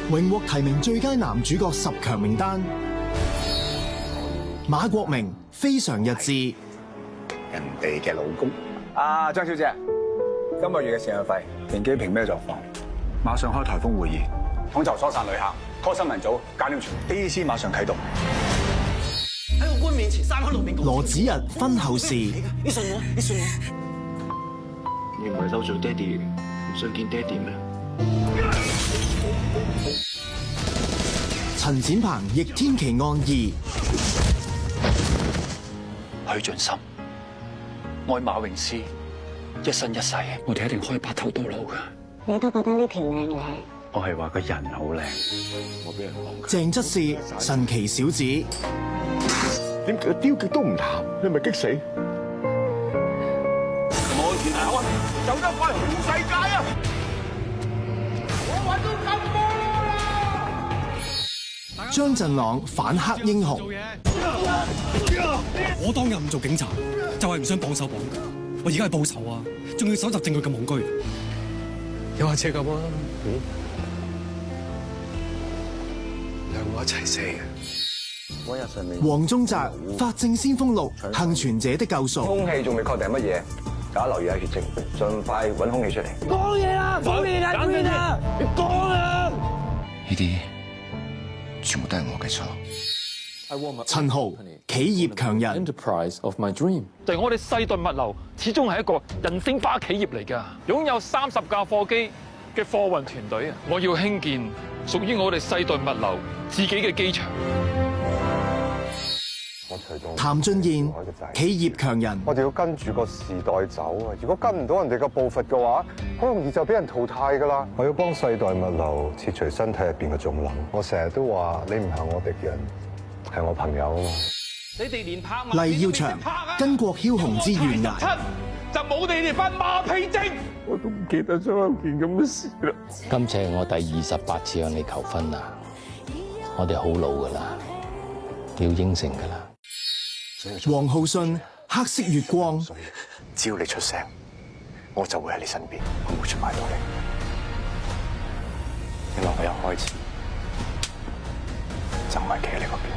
榮獲提名最佳男主角10強名單。馬國明非常日誌，人哋嘅老公。啊，張小姐，今個月嘅贍養費，停機坪咩狀況？馬上開颱風會議，統籌疏散旅客，call新聞組，搞掂全 AEC 馬上啟動。喺個官面前三口六面講。羅子溢婚後事，你信我，你信我。你唔係嬲做爹哋，唔想見爹哋咩？陳展鵬逆天奇案2，許進心愛馬詠詩，一生一世，我哋一定可以白頭到老㗎。你都覺得呢條靚嘅？我係話個人好靚，我俾人講。鄭則仕神奇小子，點解雕極都唔淡？你係咪激死？我前頭啊，走得快好世界啊！我揾到金波啦！張振朗反黑英雄，我當日唔做警察，就係唔想綁手綁腳。我而家係報仇啊，仲要搜集證據咁戇居。有下車咁啊，兩個一齊死嘅。黃宗澤法證先鋒6，幸存者的救贖。空氣仲未確定乜嘢，大家留意下血跡，盡快揾空氣出嚟。講嘢啦，講嘢啦，講嘢啦，你講啊！呢啲全部都係我嘅錯。陳豪企業強人，對我哋世代物流始終係一個人性化企業嚟㗎，擁有30架貨機嘅貨運團隊啊！我要興建屬於我哋世代物流自己嘅機場。譚俊彥企業強人，我哋要跟住個時代走啊！如果跟唔到人哋嘅步伐嘅話，好容易就俾人淘汰噶啦。我要幫世代物流切除身體入邊嘅腫瘤。我成日都話你唔係我敵人，係我朋友啊嘛。你哋連拍黎耀祥巾幗梟雄之懸崖，就冇你哋份馬屁精。我都唔記得咗有件咁嘅事啦。今次係我第28次向你求婚啦，我哋好老噶啦，你要應承噶啦。王浩信黑色月光，只要你出聲，我就會喺你身邊，我唔會出賣到你。因為我一開始就唔係企喺你嗰邊。